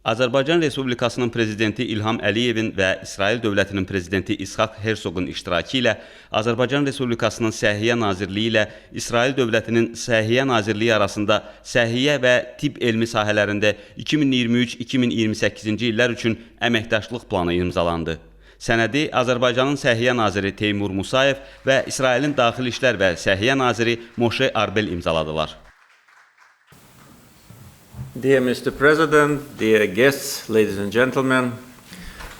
Azərbaycan Respublikasının prezidenti İlham Əliyevin və İsrail dövlətinin prezidenti İsxaq Hersoqun iştirakı ilə Azərbaycan Respublikasının Səhiyyə Nazirliyi ilə İsrail dövlətinin Səhiyyə Nazirliyi arasında səhiyyə və tibb elmi sahələrində 2023-2028-ci illər üçün Əməkdaşlıq Planı imzalandı. Sənədi Azərbaycanın Səhiyyə Naziri Teymur Musayev və İsrailin Daxili İşlər və Səhiyyə Naziri Moşe Arbel imzaladılar. Dear Mr. President, dear guests, ladies and gentlemen,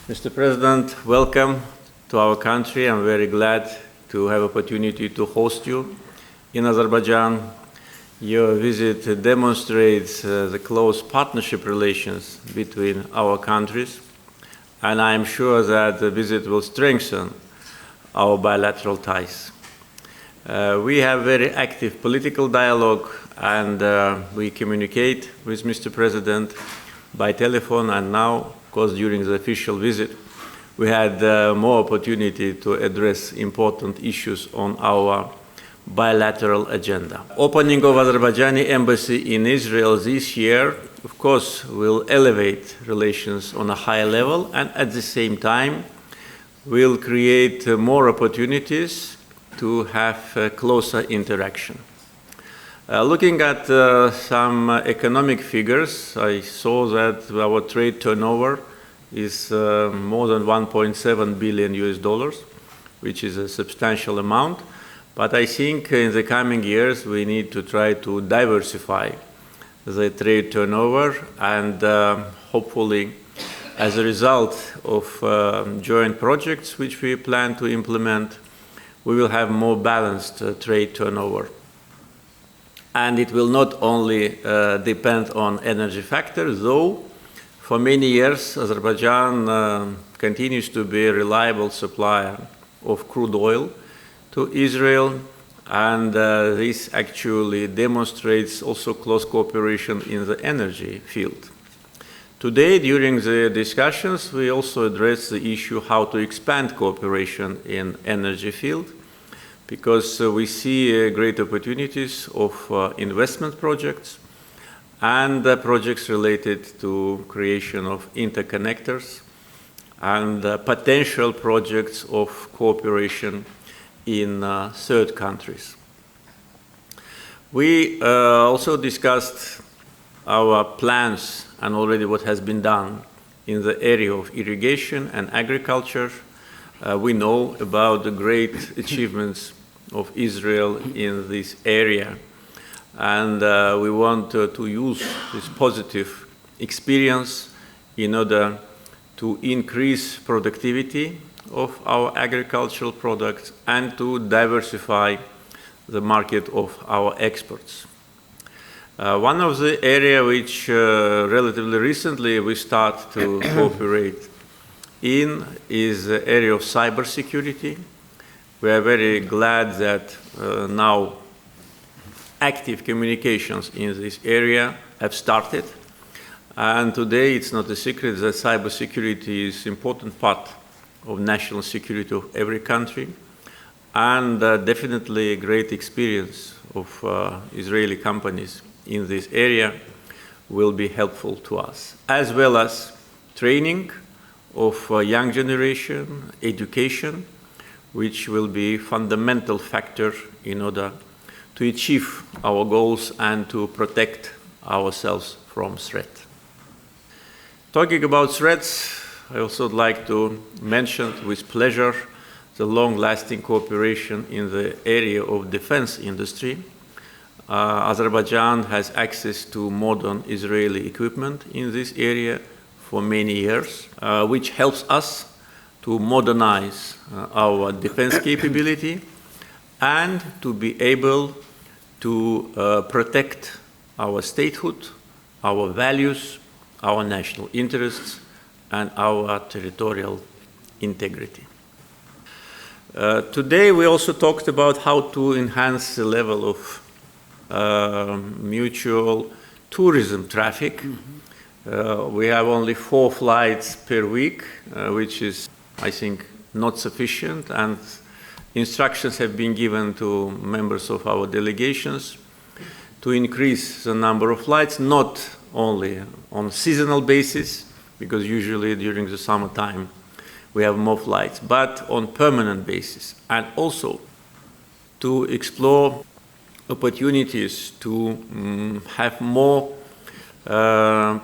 Mr. President, welcome to our country. I'm very glad to have opportunity to host you in Azerbaijan. Your visit demonstrates the close partnership relations between our countries, and I am sure that the visit will strengthen our bilateral ties. We have very active political dialogue, and we communicate with Mr. President by telephone, and now, of course, during the official visit, we had more opportunity to address important issues on our bilateral agenda. Opening of Azerbaijani embassy in Israel this year, of course, will elevate relations on a high level, and at the same time will create more opportunities to have closer interaction. Looking at some economic figures, I saw that our trade turnover is more than 1.7 billion US dollars, which is a substantial amount. But I think in the coming years we need to try to diversify the trade turnover, and hopefully as a result of joint projects which we plan to implement, we will have more balanced trade turnover. And it will not only depend on energy factors, though for many years Azerbaijan continues to be a reliable supplier of crude oil to Israel, and this actually demonstrates also close cooperation in the energy field. Today, during the discussions, we also address the issue how to expand cooperation in energy field, because we see great opportunities of investment projects and projects related to creation of interconnectors and potential projects of cooperation in third countries. We also discussed our plans and already what has been done in the area of irrigation and agriculture. We know about the great achievements of Israel in this area, and we want to use this positive experience in order to increase productivity of our agricultural products and to diversify the market of our exports. One of the areas which relatively recently we start to cooperate in is the area of cybersecurity. We are very glad that now active communications in this area have started, and today it's not a secret that cybersecurity is an important part of national security of every country, and definitely a great experience of Israeli companies in this area will be helpful to us, as well as training of young generation, education, which will be a fundamental factor in order to achieve our goals and to protect ourselves from threat. Talking about threats, I also would like to mention with pleasure the long-lasting cooperation in the area of defense industry. Azerbaijan has access to modern Israeli equipment in this area for many years, which helps us to modernize our defense capability and to be able to protect our statehood, our values, our national interests, and our territorial integrity. Today we also talked about how to enhance the level of mutual tourism traffic. We have only 4 flights per week, which is, I think, not sufficient, and instructions have been given to members of our delegations to increase the number of flights, not only on seasonal basis, because usually during the summertime we have more flights, but on permanent basis, and also to explore opportunities to have more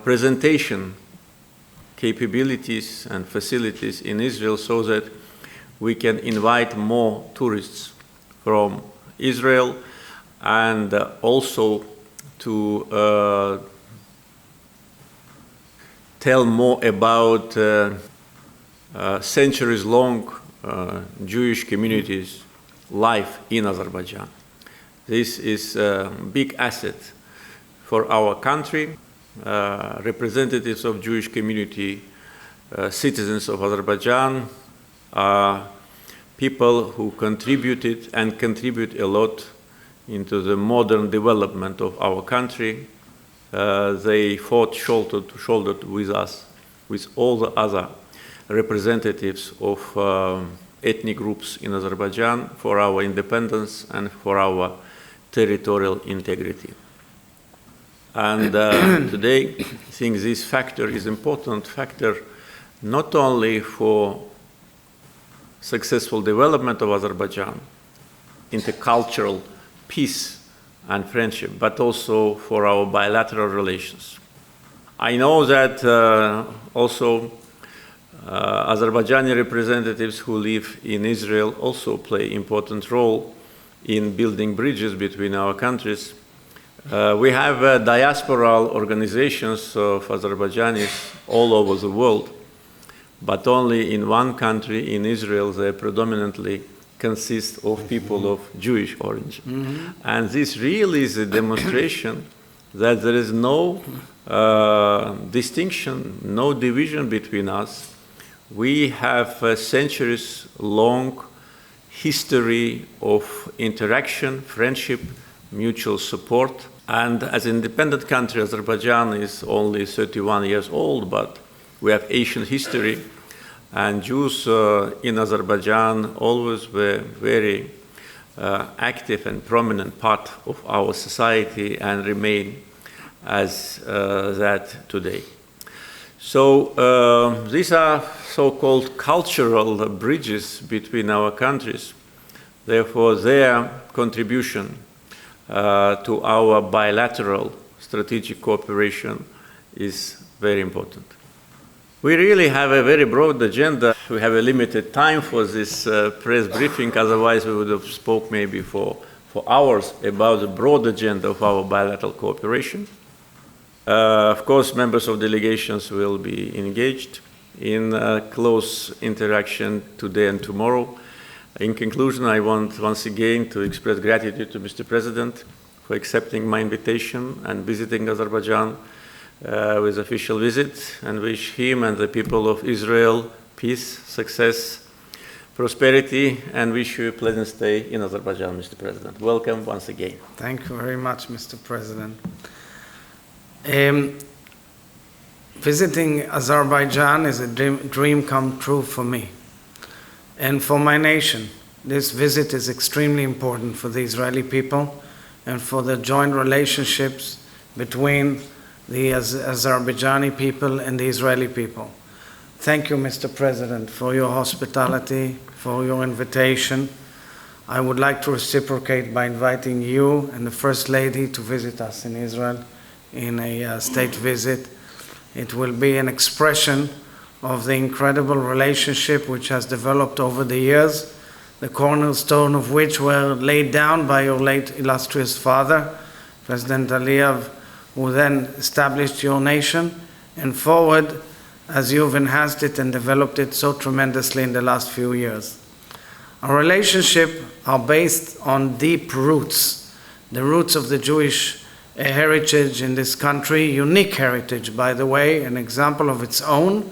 presentation capabilities and facilities in Israel so that we can invite more tourists from Israel, and also to tell more about centuries-long Jewish communities' life in Azerbaijan. This is a big asset for our country. Representatives of Jewish community, citizens of Azerbaijan, are people who contributed and contribute a lot into the modern development of our country. They fought shoulder to shoulder with us, with all the other representatives of ethnic groups in Azerbaijan for our independence and for our territorial integrity. And today, I think this factor is an important factor not only for successful development of Azerbaijan, intercultural peace and friendship, but also for our bilateral relations. I know that also Azerbaijani representatives who live in Israel also play an important role in building bridges between our countries. We have diasporal organizations of Azerbaijanis all over the world, but only in one country, in Israel, they predominantly consist of people of Jewish origin. And this really is a demonstration that there is no distinction, no division between us. We have a centuries-long history of interaction, friendship, mutual support. And as an independent country, Azerbaijan is only 31 years old, but we have ancient history. And Jews in Azerbaijan always were very active and prominent part of our society and remain as that today. So these are so-called cultural bridges between our countries. Therefore, their contribution to our bilateral strategic cooperation is very important. We really have a very broad agenda. We have a limited time for this press briefing, otherwise we would have spoke maybe for hours about the broad agenda of our bilateral cooperation. Of course, members of delegations will be engaged in close interaction today and tomorrow. In conclusion, I want once again to express gratitude to Mr. President for accepting my invitation and visiting Azerbaijan with official visit, and wish him and the people of Israel peace, success, prosperity, and wish you a pleasant stay in Azerbaijan, Mr. President. Welcome once again. Thank you very much, Mr. President. Visiting Azerbaijan is a dream come true for me. And for my nation, this visit is extremely important for the Israeli people and for the joint relationships between the Azerbaijani people and the Israeli people. Thank you, Mr. President, for your hospitality, for your invitation. I would like to reciprocate by inviting you and the First Lady to visit us in Israel in a state visit. It will be an expression of the incredible relationship which has developed over the years, the cornerstone of which were laid down by your late illustrious father, President Aliyev, who then established your nation, and forward as you've enhanced it and developed it so tremendously in the last few years. Our relationship are based on deep roots, the roots of the Jewish heritage in this country, unique heritage, by the way, an example of its own,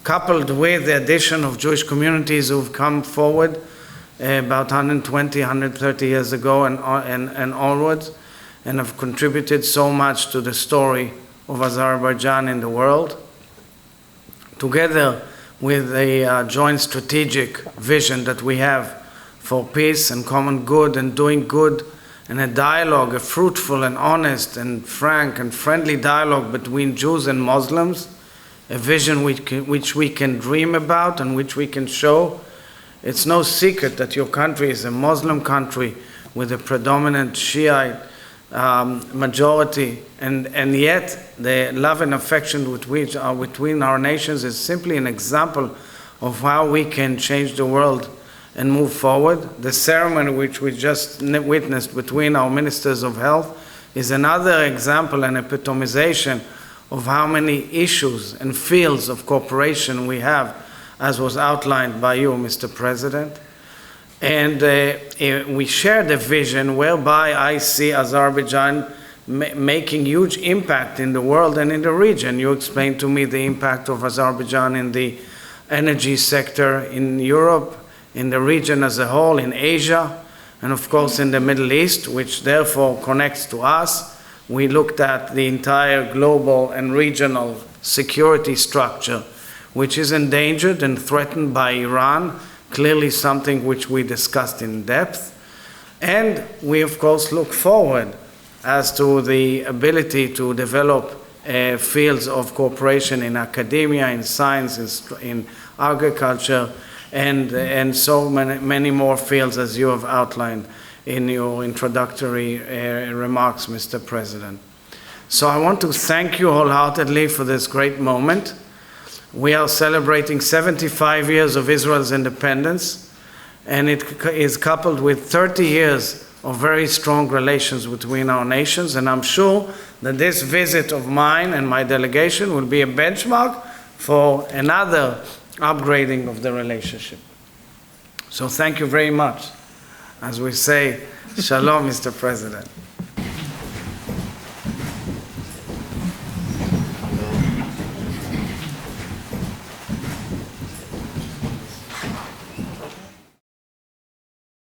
coupled with the addition of Jewish communities who've come forward about 120, 130 years ago and onwards, and have contributed so much to the story of Azerbaijan in the world. Together with a joint strategic vision that we have for peace and common good and doing good and a dialogue, a fruitful and honest and frank and friendly dialogue between Jews and Muslims, a vision which we can dream about and which we can show. It's no secret that your country is a Muslim country with a predominant Shiite majority, and yet the love and affection which are between our nations is simply an example of how we can change the world and move forward. The ceremony which we just witnessed between our ministers of health is another example and epitomization of how many issues and fields of cooperation we have, as was outlined by you, Mr. President. And we share the vision whereby I see Azerbaijan making huge impact in the world and in the region. You explained to me the impact of Azerbaijan in the energy sector in Europe, in the region as a whole, in Asia, and of course in the Middle East, which therefore connects to us. We looked at the entire global and regional security structure, which is endangered and threatened by Iran, clearly something which we discussed in depth. And we of course look forward as to the ability to develop fields of cooperation in academia, in science, in agriculture, and so many more fields as you have outlined in your introductory remarks, Mr. President. So I want to thank you wholeheartedly for this great moment. We are celebrating 75 years of Israel's independence, and it is coupled with 30 years of very strong relations between our nations, and I'm sure that this visit of mine and my delegation will be a benchmark for another upgrading of the relationship. So thank you very much. As we say, Shalom, Mr. President.